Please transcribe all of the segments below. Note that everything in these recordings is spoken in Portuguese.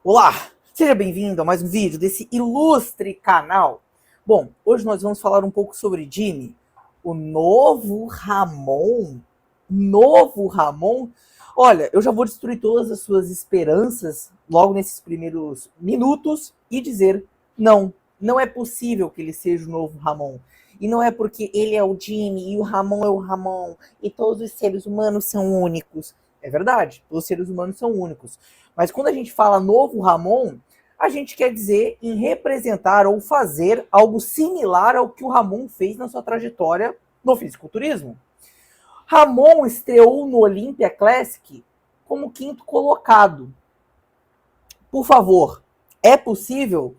Olá, seja bem-vindo a mais um vídeo desse ilustre canal. Bom, hoje nós vamos falar um pouco sobre Jimmy, o novo Ramon. Novo Ramon? Olha, eu já vou destruir todas as suas esperanças logo nesses primeiros minutos e dizer não, não é possível que ele seja o novo Ramon. E não é porque ele é o Jimmy e o Ramon é o Ramon e todos os seres humanos são únicos. É verdade, todos os seres humanos são únicos. Mas quando a gente fala novo Ramon, a gente quer dizer em representar ou fazer algo similar ao que o Ramon fez na sua trajetória no fisiculturismo. Ramon estreou no Olympia Classic como quinto colocado. Por favor, é possível?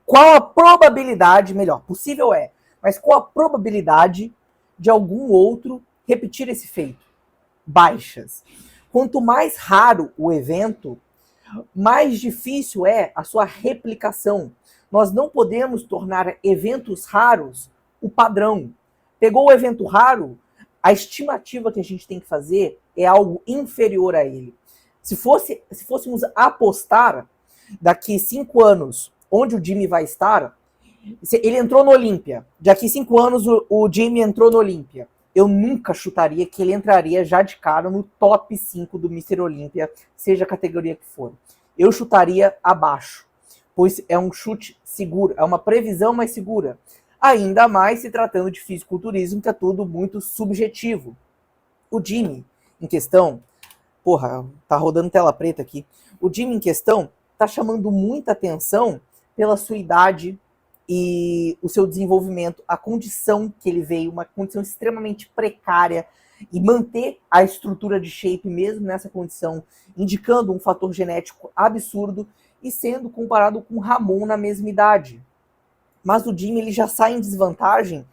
Qual a probabilidade, melhor, possível é, mas qual a probabilidade de algum outro repetir esse feito? Baixas. Quanto mais raro o evento, mais difícil é a sua replicação. Nós não podemos tornar eventos raros o padrão. Pegou o evento raro, a estimativa que a gente tem que fazer é algo inferior a ele. Se fôssemos apostar daqui 5 anos onde o Jimmy vai estar, ele entrou no Olímpia. Daqui 5 anos o Jimmy entrou no Olímpia. Eu nunca chutaria que ele entraria já de cara no top 5 do Mr. Olímpia, seja a categoria que for. Eu chutaria abaixo, pois é um chute seguro, é uma previsão mais segura. Ainda mais se tratando de fisiculturismo, que é tudo muito subjetivo. O Jimmy, em questão, porra, tá rodando tela preta aqui. O Jimmy em questão tá chamando muita atenção pela sua idade e o seu desenvolvimento, a condição que ele veio, uma condição extremamente precária, e manter a estrutura de shape mesmo nessa condição, indicando um fator genético absurdo e sendo comparado com o Ramon na mesma idade. Mas o Jimmy ele já sai em desvantagem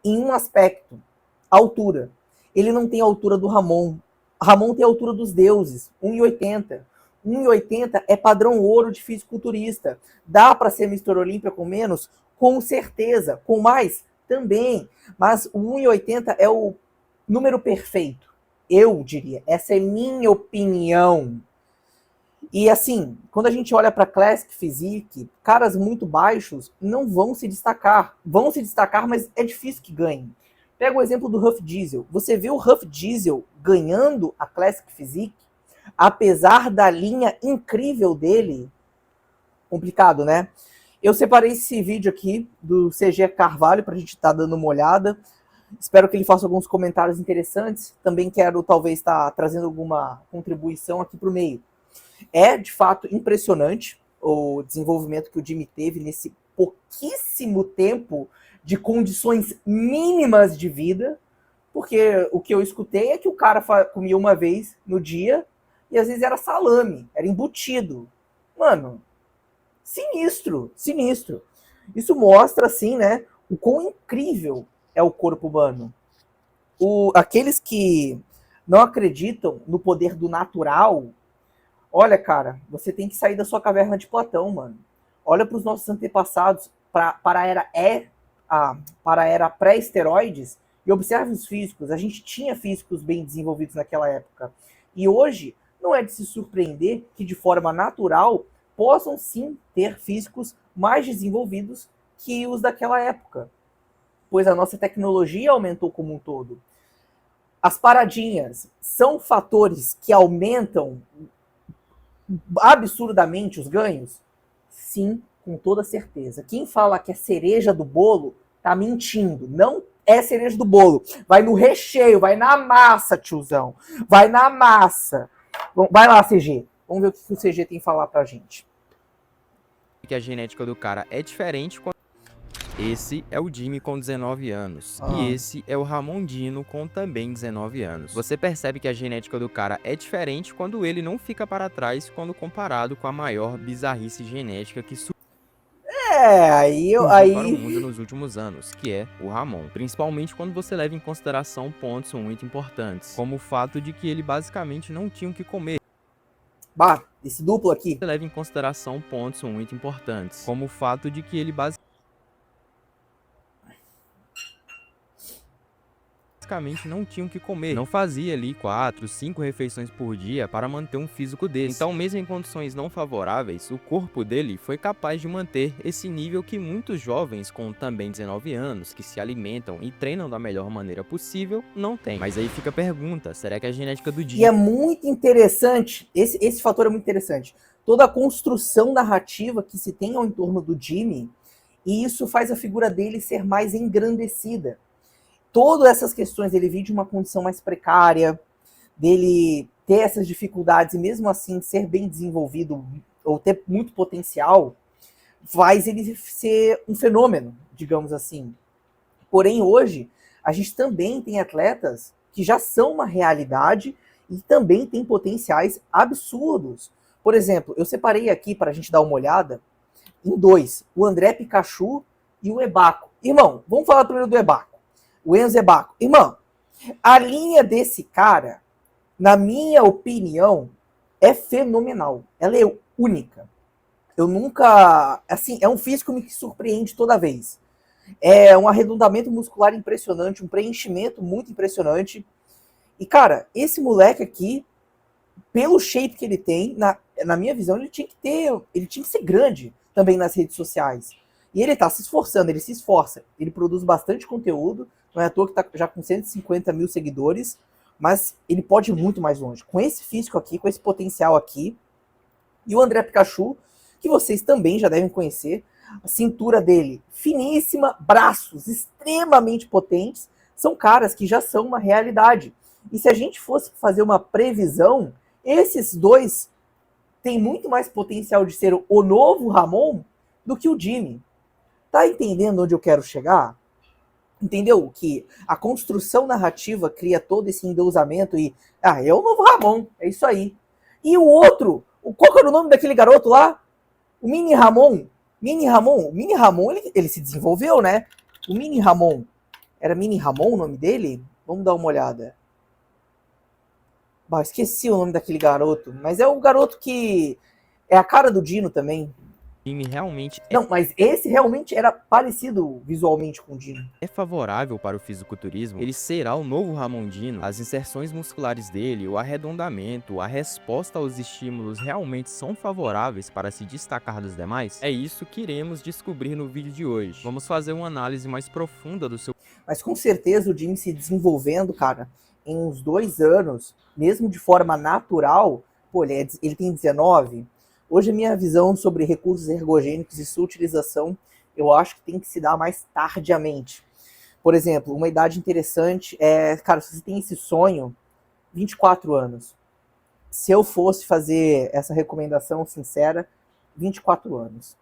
em um aspecto, a altura. Ele não tem a altura do Ramon. Ramon tem a altura dos deuses, 1,80. 1,80 é padrão ouro de fisiculturista. Dá para ser Mr. Olímpia com menos? Com certeza. Com mais? Também. Mas o 1,80 é o número perfeito. Eu diria. Essa é minha opinião. E assim, quando a gente olha para Classic Physique, caras muito baixos não vão se destacar. Vão se destacar, mas é difícil que ganhem. Pega o exemplo do Huff Diesel. Você vê o Huff Diesel ganhando a Classic Physique, apesar da linha incrível dele. Complicado, né? Eu separei esse vídeo aqui do CG Carvalho para a gente estar dando uma olhada. Espero que ele faça alguns comentários interessantes. Também quero, talvez, estar trazendo alguma contribuição aqui para o meio. É, de fato, impressionante o desenvolvimento que o Jimmy teve nesse pouquíssimo tempo de condições mínimas de vida, porque o que eu escutei é que o cara comia uma vez no dia e às vezes era salame, era embutido. Mano, sinistro, sinistro. Isso mostra, assim, né, o quão incrível é o corpo humano. Aqueles que não acreditam no poder do natural, olha, cara, você tem que sair da sua caverna de Platão, mano. Olha para os nossos antepassados, para a era pré-esteroides, e observe os físicos. A gente tinha físicos bem desenvolvidos naquela época. E hoje, não é de se surpreender que, de forma natural, possam sim ter físicos mais desenvolvidos que os daquela época. Pois a nossa tecnologia aumentou como um todo. As paradinhas são fatores que aumentam absurdamente os ganhos? Sim, com toda certeza. Quem fala que é cereja do bolo tá mentindo. Não é cereja do bolo. Vai no recheio, vai na massa, tiozão. Vai na massa. Vai lá, CG. Vamos ver o que o CG tem a falar pra gente. Que a genética do cara é diferente. Esse é o Jimmy com 19 anos. E esse é o Ramondino com também 19 anos. Você percebe que a genética do cara é diferente quando ele não fica para trás quando comparado com a maior bizarrice genética que surgiu para o mundo nos últimos anos, que é o Ramon. Principalmente quando você leva em consideração pontos muito importantes, como o fato de que ele basicamente não tinha o que comer. Bah, esse duplo aqui. Você leva em consideração pontos muito importantes, como o fato de que ele basicamente basicamente não tinham o que comer. Não fazia ali 4, 5 refeições por dia para manter um físico desse. Então, mesmo em condições não favoráveis, o corpo dele foi capaz de manter esse nível que muitos jovens com também 19 anos, que se alimentam e treinam da melhor maneira possível, não têm. Mas aí fica a pergunta, será que a genética do E é muito interessante, esse fator é muito interessante, toda a construção narrativa que se tem ao entorno do Jimmy, e isso faz a figura dele ser mais engrandecida. Todas essas questões, ele vir de uma condição mais precária, dele ter essas dificuldades e mesmo assim ser bem desenvolvido ou ter muito potencial, faz ele ser um fenômeno, digamos assim. Porém, hoje, a gente também tem atletas que já são uma realidade e também têm potenciais absurdos. Por exemplo, eu separei aqui para a gente dar uma olhada em dois, o André Pikachu e o Ebaco. Irmão, vamos falar primeiro do Ebaco. O Enzo Ebaco. Irmão, a linha desse cara, na minha opinião, é fenomenal. Ela é única. Eu nunca... Assim, é um físico que me surpreende toda vez. É um arredondamento muscular impressionante, um preenchimento muito impressionante. E, cara, esse moleque aqui, pelo shape que ele tem, na minha visão, ele tinha que ser grande também nas redes sociais. E ele tá se esforçando, ele se esforça. Ele produz bastante conteúdo, não é à toa que tá já com 150 mil seguidores, mas ele pode ir muito mais longe. Com esse físico aqui, com esse potencial aqui. E o André Pikachu, que vocês também já devem conhecer, a cintura dele finíssima, braços extremamente potentes, são caras que já são uma realidade. E se a gente fosse fazer uma previsão, esses dois têm muito mais potencial de ser o novo Ramon do que o Jimmy. Tá entendendo onde eu quero chegar? Entendeu? Que a construção narrativa cria todo esse endeusamento e... é o novo Ramon, é isso aí. E o outro, qual que era o nome daquele garoto lá? O Mini Ramon. O Mini Ramon, ele se desenvolveu, né? O Mini Ramon. Era Mini Ramon o nome dele? Vamos dar uma olhada. Bah, esqueci o nome daquele garoto. Mas é o garoto que... é a cara do Dino também. Jimmy realmente Não, mas esse realmente era parecido visualmente com o Dino. é favorável para o fisiculturismo, ele será o novo Ramon Dino. As inserções musculares dele, o arredondamento, a resposta aos estímulos realmente são favoráveis para se destacar dos demais? É isso que iremos descobrir no vídeo de hoje. Vamos fazer uma análise mais profunda do seu... Mas com certeza o Jimmy se desenvolvendo, cara, em uns 2 anos, mesmo de forma natural, pô, ele tem 19. Hoje a minha visão sobre recursos ergogênicos e sua utilização, eu acho que tem que se dar mais tardiamente. Por exemplo, uma idade interessante é, cara, se você tem esse sonho, 24 anos. Se eu fosse fazer essa recomendação sincera, 24 anos.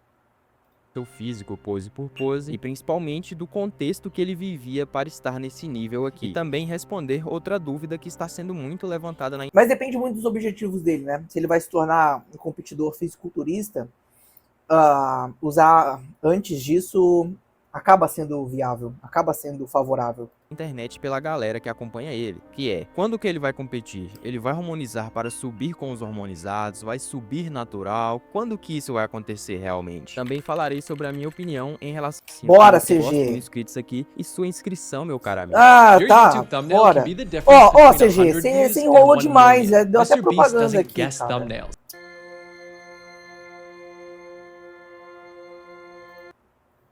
seu físico pose por pose e principalmente do contexto que ele vivia para estar nesse nível aqui. E também responder outra dúvida que está sendo muito levantada na... Mas depende muito dos objetivos dele, né? Se ele vai se tornar um competidor fisiculturista, usar antes disso acaba sendo viável, acaba sendo favorável. Internet pela galera que acompanha ele, que é, quando que ele vai competir? Ele vai hormonizar para subir com os hormonizados? Vai subir natural? Quando que isso vai acontecer realmente? Também falarei sobre a minha opinião em relação... Bora, CG! Inscritos aqui e sua inscrição, meu cara amigo. Tá, bora. Ó, CG, você enrolou demais, deu até propaganda aqui, cara.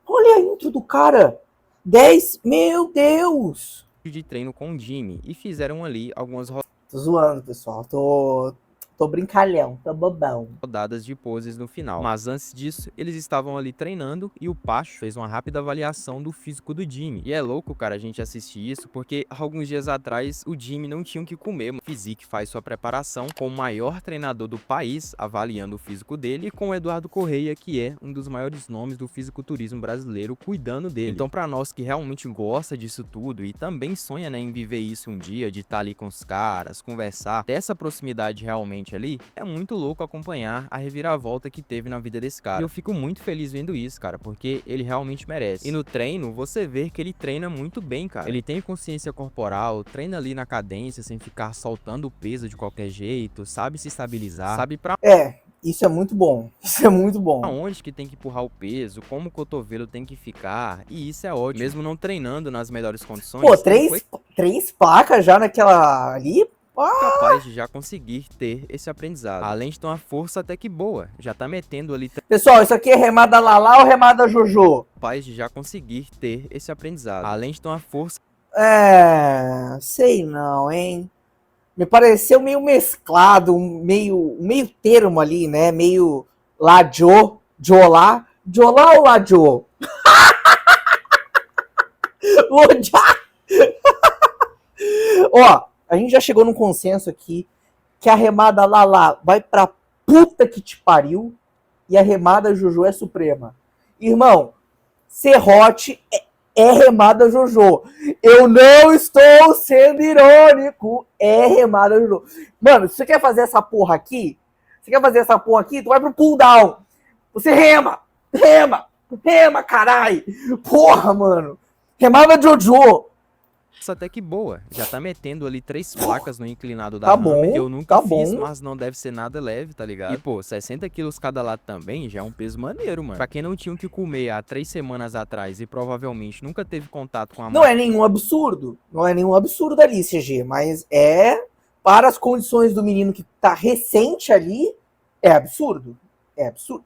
Olha a intro do cara. 10, meu Deus! De treino com o Jimmy e fizeram ali algumas Tô zoando, pessoal. Tô brincalhão, tô bobão. rodadas de poses no final. Mas antes disso, eles estavam ali treinando e o Pacho fez uma rápida avaliação do físico do Jimmy. E é louco, cara, a gente assistir isso, porque alguns dias atrás o Jimmy não tinha o que comer. O Physique faz sua preparação com o maior treinador do país, avaliando o físico dele, e com o Eduardo Correia, que é um dos maiores nomes do fisiculturismo brasileiro, cuidando dele. Então, pra nós que realmente gosta disso tudo e também sonha, né, em viver isso um dia, de estar ali com os caras, conversar, ter essa proximidade realmente ali, é muito louco acompanhar a reviravolta que teve na vida desse cara. E eu fico muito feliz vendo isso, cara, porque ele realmente merece. E no treino, você vê que ele treina muito bem, cara. Ele tem consciência corporal, treina ali na cadência, sem ficar soltando o peso de qualquer jeito, sabe se estabilizar, sabe pra... Isso é muito bom. Isso é muito bom. Aonde que tem que empurrar o peso, como o cotovelo tem que ficar, e isso é ótimo. Mesmo não treinando nas melhores condições, Pô, ele foi três placas já naquela ali? capaz de já conseguir ter esse aprendizado. Além de ter uma força até que boa, já tá metendo ali Pessoal, isso aqui é remada Lala ou remada Jojo? capaz de já conseguir ter esse aprendizado. Além de ter uma força Sei não, hein? Me pareceu meio mesclado, um meio termo ali, né? Meio Lajo, Jolá. Jolá ou Lajo? Lojá. Ó, a gente já chegou num consenso aqui que a remada Lala vai pra puta que te pariu e a remada Jojo é suprema. Irmão, serrote é remada Jojo. Eu não estou sendo irônico. É remada Jojo. Mano, se você quer fazer essa porra aqui, tu vai pro pull down. Você rema, carai. Porra, mano. Remada Jojo. até que boa. Já tá metendo ali 3 placas no inclinado da Tá Hammer. bom, Eu nunca tá fiz, bom. mas não deve ser nada leve, tá ligado? E pô, 60 quilos cada lado também já é um peso maneiro, mano. Pra quem não tinha o que comer há 3 semanas atrás e provavelmente nunca teve contato com a Não é nenhum absurdo. Não é nenhum absurdo ali, CG. Mas para as condições do menino que tá recente ali, é absurdo. É absurdo.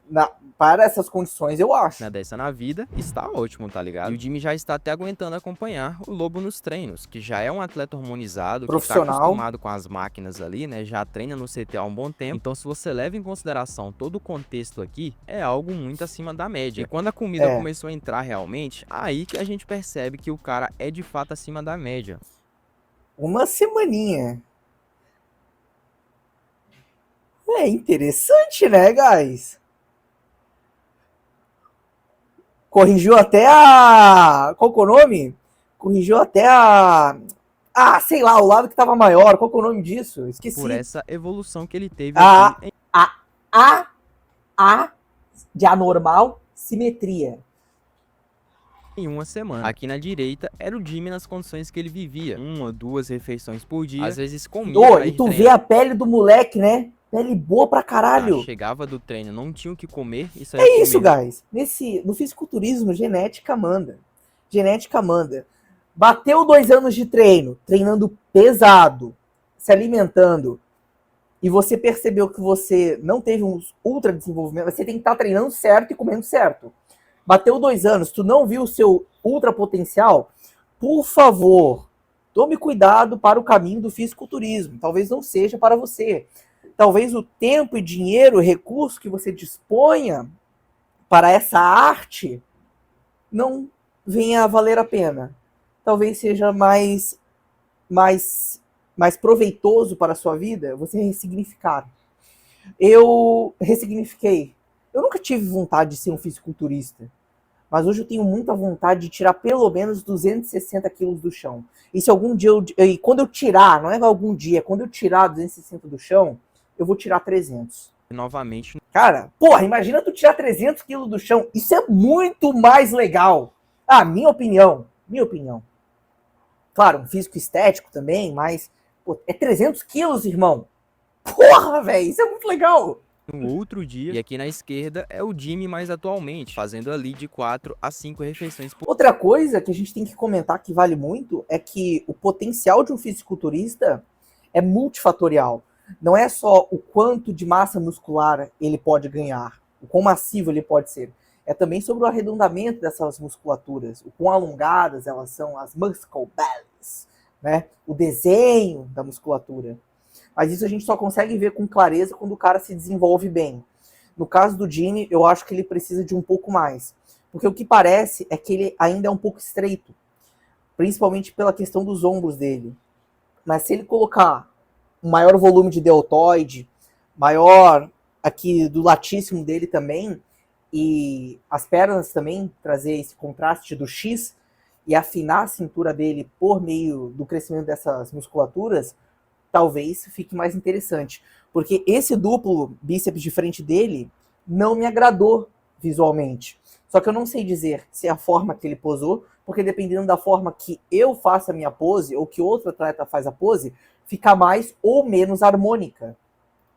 Para essas condições, eu acho. dessa na vida, está ótimo, tá ligado? E o Jimmy já está até aguentando acompanhar o Lobo nos treinos, que já é um atleta hormonizado, que tá Profissional. acostumado com as máquinas ali, né? Já treina no CT há um bom tempo. Então, se você leva em consideração todo o contexto aqui, é algo muito acima da média. E quando a comida começou a entrar realmente, aí que a gente percebe que o cara é de fato acima da média. Uma semaninha. É interessante, né, guys? Corrigiu até a... Qual que é o nome? Corrigiu até a... Ah, sei lá, o lado que tava maior. Qual que é o nome disso? Esqueci. Por essa evolução que ele teve aqui A de anormal, simetria. em uma semana. Aqui na direita era o Jimmy nas condições que ele vivia. 1 ou 2 refeições por dia. Às vezes comia. E tu vê a pele do moleque, né? Pele boa pra caralho. Chegava do treino, não tinha o que comer. É isso, guys. No fisiculturismo, genética manda. Genética manda. Bateu 2 anos de treino, treinando pesado, se alimentando, e você percebeu que você não teve um ultra desenvolvimento, você tem que estar treinando certo e comendo certo. Bateu 2 anos, tu não viu o seu ultra potencial, por favor, tome cuidado para o caminho do fisiculturismo. Talvez não seja para você. Talvez o tempo e dinheiro, recurso que você disponha para essa arte não venha a valer a pena. Talvez seja mais proveitoso para a sua vida você ressignificar. Eu ressignifiquei. Eu nunca tive vontade de ser um fisiculturista, mas hoje eu tenho muita vontade de tirar pelo menos 260 quilos do chão. E se algum dia e quando eu tirar, não é algum dia, quando eu tirar 260 do chão, eu vou tirar 300. Novamente. Cara, porra, imagina tu tirar 300 quilos do chão. Isso é muito mais legal. Ah, minha opinião. Claro, um físico estético também, mas pô, é 300 quilos, irmão. Porra, velho, isso é muito legal. No outro dia, e aqui na esquerda é o Jimmy mais atualmente, fazendo ali de 4 a 5 refeições por... Outra coisa que a gente tem que comentar que vale muito é que o potencial de um fisiculturista é multifatorial. Não é só o quanto de massa muscular ele pode ganhar, o quão massivo ele pode ser. É também sobre o arredondamento dessas musculaturas, o quão alongadas elas são, as muscle bellies, né? O desenho da musculatura. Mas isso a gente só consegue ver com clareza quando o cara se desenvolve bem. No caso do Jimmy, eu acho que ele precisa de um pouco mais. Porque o que parece é que ele ainda é um pouco estreito. Principalmente pela questão dos ombros dele. Mas se ele colocar um maior volume de deltoide, maior aqui do latíssimo dele também, e as pernas também, trazer esse contraste do X e afinar a cintura dele por meio do crescimento dessas musculaturas, talvez fique mais interessante. Porque esse duplo bíceps de frente dele não me agradou visualmente. Só que eu não sei dizer se é a forma que ele posou, porque dependendo da forma que eu faço a minha pose, ou que outro atleta faz a pose, fica mais ou menos harmônica.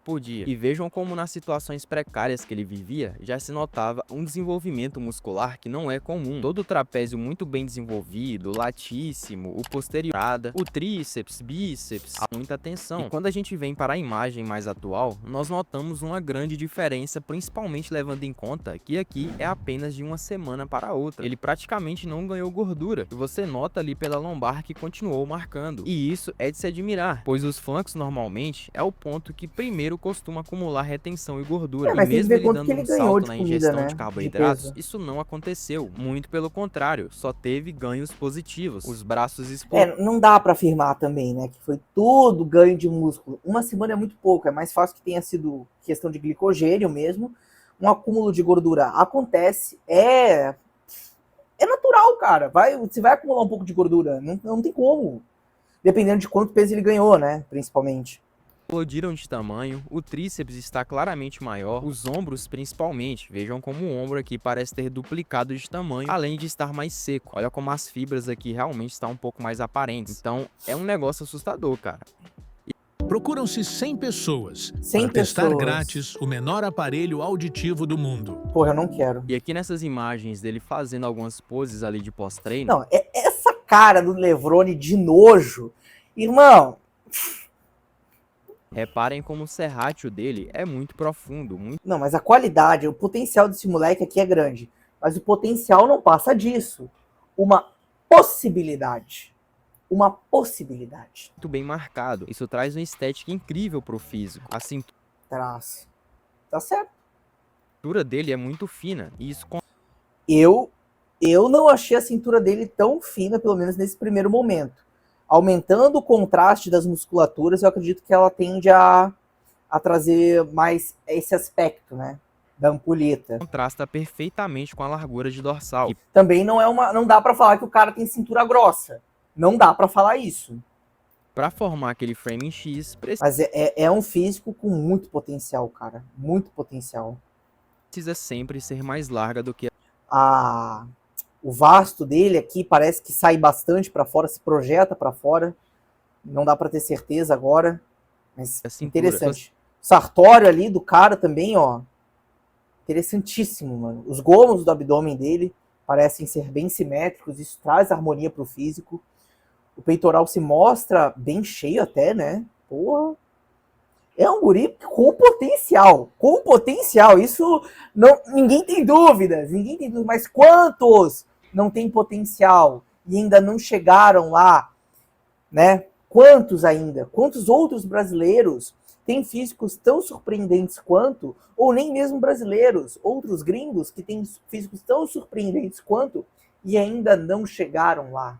por dia. E vejam como nas situações precárias que ele vivia, já se notava um desenvolvimento muscular que não é comum. Todo o trapézio muito bem desenvolvido, latíssimo, o posterior, o tríceps, bíceps, há muita atenção. E quando a gente vem para a imagem mais atual, nós notamos uma grande diferença, principalmente levando em conta que aqui é apenas de uma semana para outra. Ele praticamente não ganhou gordura, e você nota ali pela lombar que continuou marcando. E isso é de se admirar, pois os flancos normalmente é o ponto que primeiro costuma acumular retenção e gordura. Mas E tem que mesmo ver ele quanto que dando ele um ganhou salto de na comida, ingestão de né? De carboidratos, peso. isso não aconteceu. Muito pelo contrário, só teve ganhos positivos. Os braços explodiram. Não dá pra afirmar também, né, que foi tudo ganho de músculo. Uma semana é muito pouco, é mais fácil que tenha sido questão de glicogênio mesmo. Um acúmulo de gordura acontece, é natural, cara. Você vai acumular um pouco de gordura, não tem como. Dependendo de quanto peso ele ganhou, né, principalmente. Explodiram de tamanho, o tríceps está claramente maior, os ombros principalmente. Vejam como o ombro aqui parece ter duplicado de tamanho, além de estar mais seco. Olha como as fibras aqui realmente estão um pouco mais aparentes. Então, é um negócio assustador, cara. Procuram-se 100 pessoas 100 para testar pessoas. grátis o menor aparelho auditivo do mundo. Porra, eu não quero. E aqui nessas imagens dele fazendo algumas poses ali de pós-treino. Não, essa cara do Levrone de nojo, irmão. Reparem como o serrátil dele é muito profundo, Não, mas a qualidade, o potencial desse moleque aqui é grande. Mas o potencial não passa disso. Uma possibilidade. Uma possibilidade. muito bem marcado. Isso traz uma estética incrível pro físico. A cintura Traço. Tá certo. dele é muito fina, e isso Eu não achei a cintura dele tão fina, pelo menos nesse primeiro momento. Aumentando o contraste das musculaturas, eu acredito que ela tende a trazer mais esse aspecto, né? Da ampulheta. contrasta perfeitamente com a largura de dorsal. E Também não dá pra falar que o cara tem cintura grossa. Não dá pra falar isso. para formar aquele frame em X, Mas é um físico com muito potencial, cara. Muito potencial. precisa sempre ser mais larga do que O vasto dele aqui parece que sai bastante pra fora, se projeta pra fora. Não dá pra ter certeza agora. Mas a cintura. interessante. O sartório ali do cara também, ó. Interessantíssimo, mano. Os gomos do abdômen dele parecem ser bem simétricos. Isso traz harmonia pro físico. O peitoral se mostra bem cheio até, né? Porra. É um guri com potencial. Com potencial. Isso ninguém tem dúvidas. Ninguém tem dúvidas. Mas quantos não tem potencial e ainda não chegaram lá, né? Quantos ainda? Quantos outros brasileiros têm físicos tão surpreendentes quanto, ou nem mesmo brasileiros, outros gringos que têm físicos tão surpreendentes quanto e ainda não chegaram lá?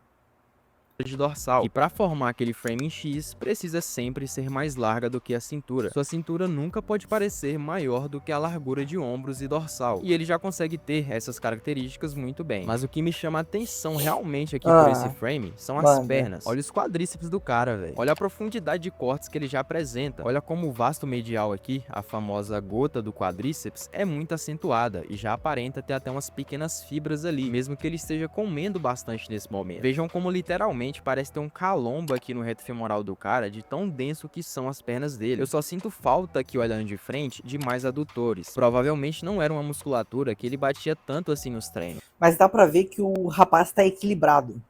de dorsal. E para formar aquele frame em X, precisa sempre ser mais larga do que a cintura. Sua cintura nunca pode parecer maior do que a largura de ombros e dorsal. E ele já consegue ter essas características muito bem. Mas o que me chama a atenção realmente aqui por esse frame são as pernas. Olha os quadríceps do cara, velho. Olha a profundidade de cortes que ele já apresenta. Olha como o vasto medial aqui, a famosa gota do quadríceps, é muito acentuada e já aparenta ter até umas pequenas fibras ali, mesmo que ele esteja comendo bastante nesse momento. Vejam como literalmente parece ter um calombo aqui no reto femoral do cara, de tão denso que são as pernas dele. Eu só sinto falta aqui, olhando de frente, de mais adutores. Provavelmente não era uma musculatura que ele batia tanto assim nos treinos. Mas dá pra ver que o rapaz tá equilibrado.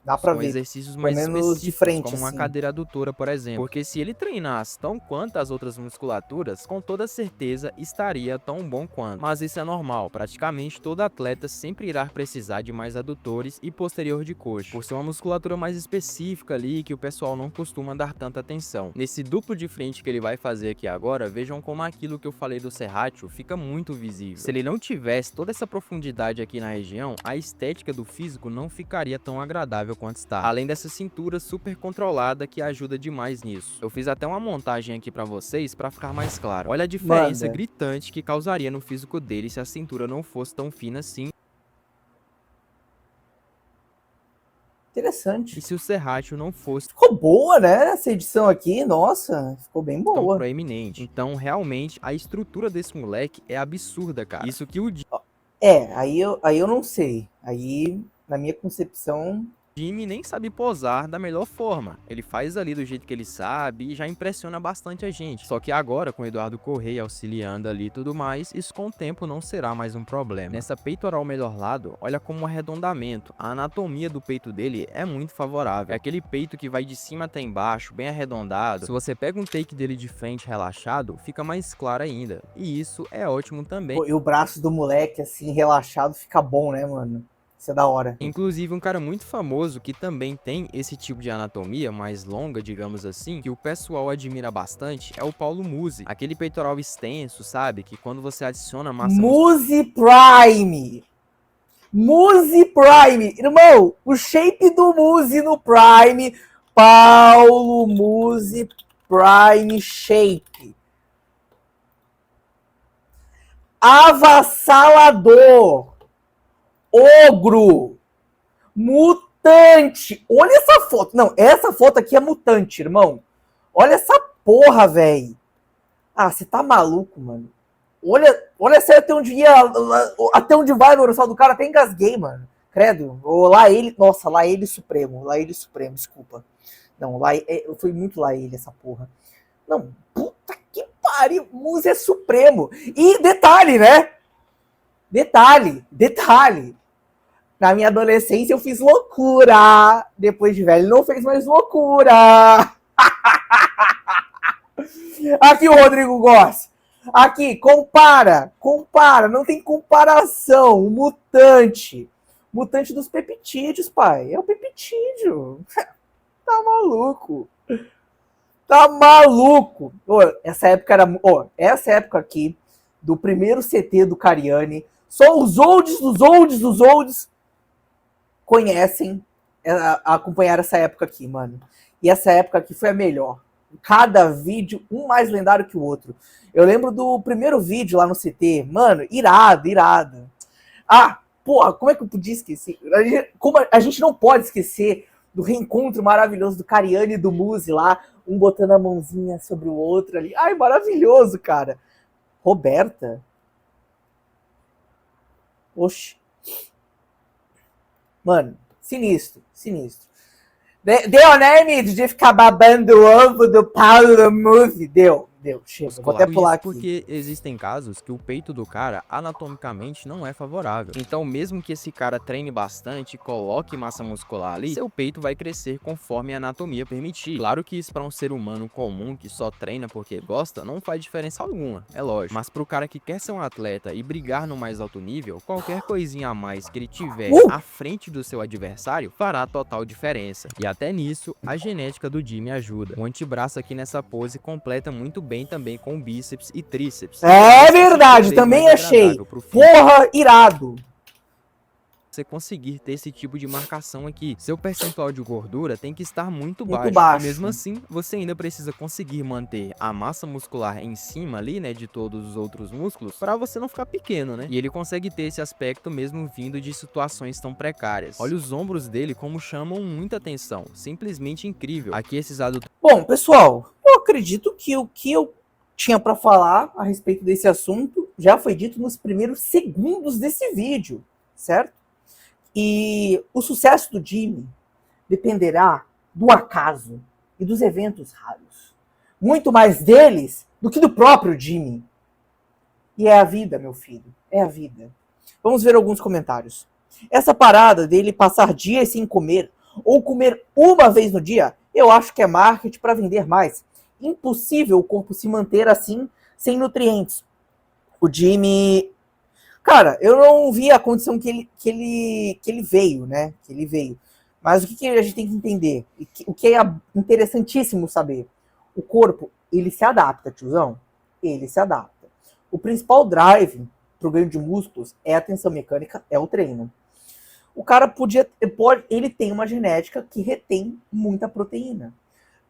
Dá pra São ver. exercícios mais específicos, de frente, como uma assim. cadeira adutora, por exemplo. Porque se ele treinasse tão quanto as outras musculaturas, com toda certeza estaria tão bom quanto. Mas isso é normal, praticamente todo atleta sempre irá precisar de mais adutores e posterior de coxa, por ser uma musculatura mais específica ali que o pessoal não costuma dar tanta atenção. Nesse duplo de frente que ele vai fazer aqui agora, vejam como aquilo que eu falei do serrátil fica muito visível. Se ele não tivesse toda essa profundidade aqui na região, a estética do físico não ficaria tão agradável quanto está. Além dessa cintura super controlada que ajuda demais nisso. Eu fiz até uma montagem aqui pra vocês pra ficar mais claro. Olha a diferença gritante que causaria no físico dele se a cintura não fosse tão fina assim. Interessante. E se o serrátil não fosse Ficou boa, né? Essa edição aqui, nossa, ficou bem tão boa. proeminente. Então, realmente, a estrutura desse moleque é absurda, cara. Isso que o Aí eu não sei. Aí, na minha concepção, Jimmy nem sabe posar da melhor forma. Ele faz ali do jeito que ele sabe e já impressiona bastante a gente. Só que agora, com o Eduardo Correia auxiliando ali e tudo mais, isso com o tempo não será mais um problema. Nessa peitoral melhor lado, olha como o arredondamento, a anatomia do peito dele é muito favorável. É aquele peito que vai de cima até embaixo, bem arredondado. Se você pega um take dele de frente relaxado, fica mais claro ainda. E isso é ótimo também. Pô, e o braço do moleque, assim, relaxado, fica bom, né, mano? Isso é da hora. Inclusive, um cara muito famoso que também tem esse tipo de anatomia mais longa, digamos assim, que o pessoal admira bastante, é o Paulo Musi. Aquele peitoral extenso, sabe? Que quando você adiciona massa Musi Prime! Musi Prime! Irmão, o shape do Musi no Prime, Paulo Musi Prime Shape. Avassalador! Ogro! Mutante! Olha essa foto. Não, essa foto aqui é mutante, irmão. Olha essa porra, velho. Ah, você tá maluco, mano. Olha se até onde ia, até onde vai o oração do cara, até engasguei, mano. Credo. Lá ele, nossa, lá ele supremo, desculpa. Não, lá foi muito lá ele essa porra. Não, puta que pariu, Musa é supremo. E detalhe, né? Detalhe. Na minha adolescência eu fiz loucura. Depois de velho não fez mais loucura. Aqui o Rodrigo Góes. Aqui, compara, não tem comparação. O mutante dos peptídeos, pai. É o peptídeo. Tá maluco. Essa época aqui, do primeiro CT do Cariani, só os olds conhecem, acompanhar essa época aqui, mano. E essa época aqui foi a melhor. Cada vídeo, um mais lendário que o outro. Eu lembro do primeiro vídeo lá no CT. Mano, irado. Ah, porra, como é que eu podia esquecer? A gente não pode esquecer do reencontro maravilhoso do Cariani e do Musi lá. Um botando a mãozinha sobre o outro ali. Ai, maravilhoso, cara. Roberta? Oxi. Mano, sinistro. Deu, né, Emílio, de ficar babando o ovo do Paulo Musi? Deu, chega. Vou até pular aqui. Porque existem casos que o peito do cara anatomicamente não é favorável. Então, mesmo que esse cara treine bastante e coloque massa muscular ali, seu peito vai crescer conforme a anatomia permitir. Claro que isso para um ser humano comum que só treina porque gosta, não faz diferença alguma, é lógico. Mas pro cara que quer ser um atleta e brigar no mais alto nível, qualquer coisinha a mais que ele tiver à frente do seu adversário fará total diferença. E até nisso, a genética do Jimmy ajuda. O antebraço aqui nessa pose completa muito bem também com bíceps e tríceps. É verdade, também achei. Porra, irado. Você conseguir ter esse tipo de marcação aqui. Seu percentual de gordura tem que estar muito baixo. E mesmo assim, você ainda precisa conseguir manter a massa muscular em cima ali, né, de todos os outros músculos, para você não ficar pequeno, né? E ele consegue ter esse aspecto mesmo vindo de situações tão precárias. Olha os ombros dele como chamam muita atenção. Simplesmente incrível. Aqui esses adultos... Bom, pessoal, eu acredito que o que eu tinha para falar a respeito desse assunto já foi dito nos primeiros segundos desse vídeo, certo? E o sucesso do Jimmy dependerá do acaso e dos eventos raros. Muito mais deles do que do próprio Jimmy. E é a vida, meu filho. É a vida. Vamos ver alguns comentários. Essa parada dele passar dias sem comer ou comer uma vez no dia, eu acho que é marketing para vender mais. Impossível o corpo se manter assim, sem nutrientes. O Jimmy... Cara, eu não vi a condição que ele veio, né? Que ele veio. Mas o que a gente tem que entender? O que é interessantíssimo saber? O corpo, ele se adapta, tiozão. Ele se adapta. O principal drive pro ganho de músculos é a tensão mecânica, é o treino. O cara ele tem uma genética que retém muita proteína.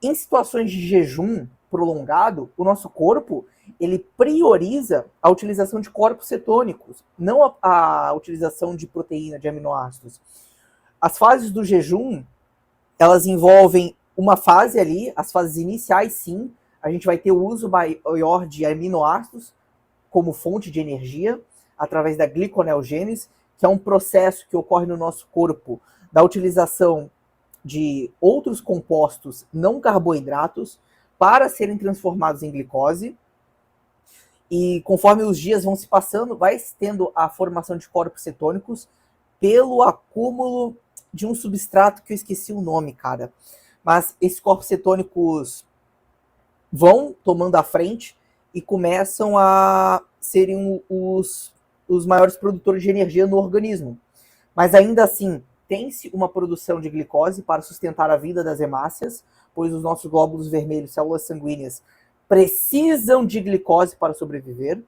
Em situações de jejum prolongado, o nosso corpo ele prioriza a utilização de corpos cetônicos, não a utilização de proteína, de aminoácidos. As fases do jejum, elas envolvem uma fase ali, as fases iniciais sim, a gente vai ter o uso maior de aminoácidos como fonte de energia, através da gliconeogênese, que é um processo que ocorre no nosso corpo da utilização de outros compostos não carboidratos para serem transformados em glicose. E conforme os dias vão se passando, vai tendo a formação de corpos cetônicos pelo acúmulo de um substrato que eu esqueci o nome, cara. Mas esses corpos cetônicos vão tomando a frente e começam a serem os maiores produtores de energia no organismo. Mas ainda assim, tem-se uma produção de glicose para sustentar a vida das hemácias, pois os nossos glóbulos vermelhos, células sanguíneas, precisam de glicose para sobreviver,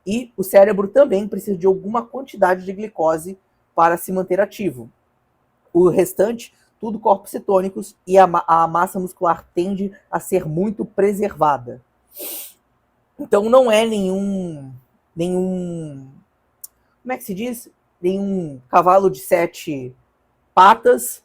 e o cérebro também precisa de alguma quantidade de glicose para se manter ativo. O restante, tudo corpos cetônicos, e a massa muscular tende a ser muito preservada. Então não é nenhum como é que se diz? Nenhum cavalo de 7 patas.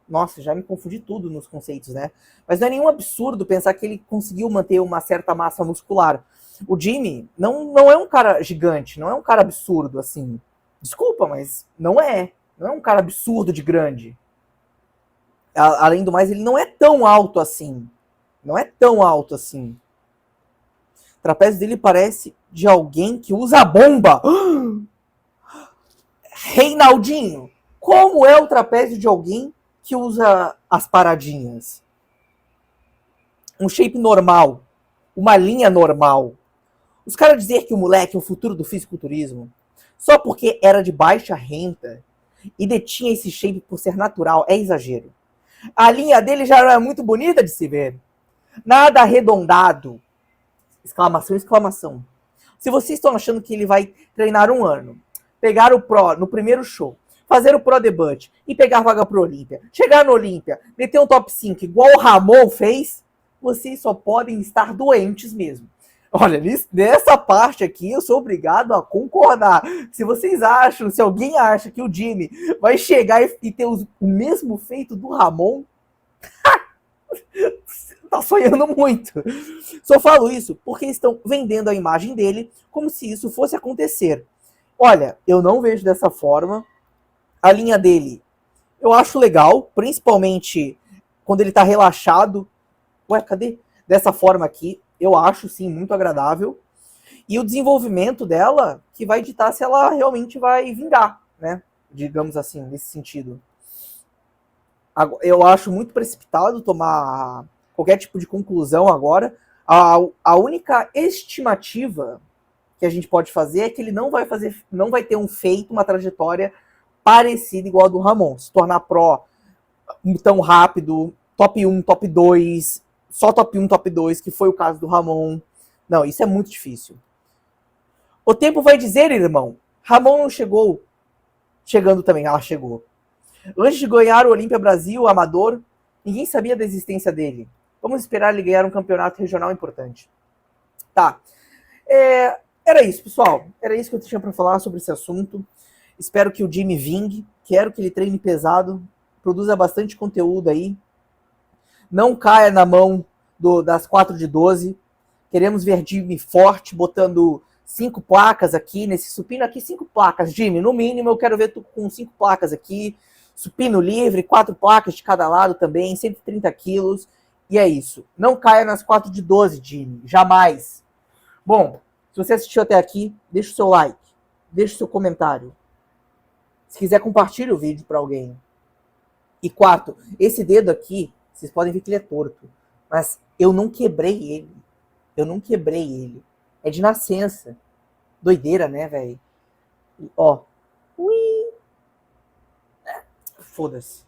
Nossa, já me confundi tudo nos conceitos, né? Mas não é nenhum absurdo pensar que ele conseguiu manter uma certa massa muscular. O Jimmy não é um cara gigante, não é um cara absurdo, assim. Desculpa, mas não é. Não é um cara absurdo de grande. Além do mais, ele não é tão alto assim. Não é tão alto assim. O trapézio dele parece de alguém que usa bomba. Reinaldinho, como é o trapézio de alguém que usa as paradinhas? Um shape normal, uma linha normal. Os caras dizer que o moleque é o futuro do fisiculturismo só porque era de baixa renda e detinha esse shape por ser natural é exagero. A linha dele já era muito bonita de se ver. Nada arredondado. Exclamação, exclamação. Se vocês estão achando que ele vai treinar um ano, pegar o Pro no primeiro show, fazer o Pro Debut e pegar vaga pro Olímpia, chegar no Olímpia, meter um top 5 igual o Ramon fez, vocês só podem estar doentes mesmo. Olha, nessa parte aqui eu sou obrigado a concordar. Se vocês acham, se alguém acha que o Jimmy vai chegar e ter o mesmo feito do Ramon, tá sonhando muito. Só falo isso porque estão vendendo a imagem dele como se isso fosse acontecer. Olha, eu não vejo dessa forma. A linha dele eu acho legal, principalmente quando ele tá relaxado. Ué, cadê? Dessa forma aqui, eu acho sim muito agradável. E o desenvolvimento dela que vai ditar se ela realmente vai vingar, né? Digamos assim, nesse sentido. Eu acho muito precipitado tomar qualquer tipo de conclusão agora. A única estimativa que a gente pode fazer é que ele não vai ter um feito, uma trajetória parecida igual a do Ramon. Se tornar pró tão rápido, top 1, top 2, só top 1, top 2, que foi o caso do Ramon. Não, isso é muito difícil. O tempo vai dizer, irmão. Ramon não chegou chegando também. Ela chegou. Antes de ganhar o Olímpia Brasil Amador, ninguém sabia da existência dele. Vamos esperar ele ganhar um campeonato regional importante. Tá. Era isso, pessoal. Era isso que eu tinha para falar sobre esse assunto. Espero que o Jimmy vingue. Quero que ele treine pesado. Produza bastante conteúdo aí. Não caia na mão das 4 de 12. Queremos ver Jimmy forte, botando 5 placas aqui. Nesse supino aqui, 5 placas. Jimmy, no mínimo, eu quero ver tu com 5 placas aqui. Supino livre, 4 placas de cada lado também, 130 quilos. E é isso. Não caia nas 4 de 12, Jimmy. Jamais. Bom, se você assistiu até aqui, deixa o seu like. Deixa o seu comentário. Se quiser, compartilhe o vídeo para alguém. E quarto, esse dedo aqui, vocês podem ver que ele é torto. Mas eu não quebrei ele. Eu não quebrei ele. É de nascença. Doideira, né, velho? Ó. Ui. Foda-se.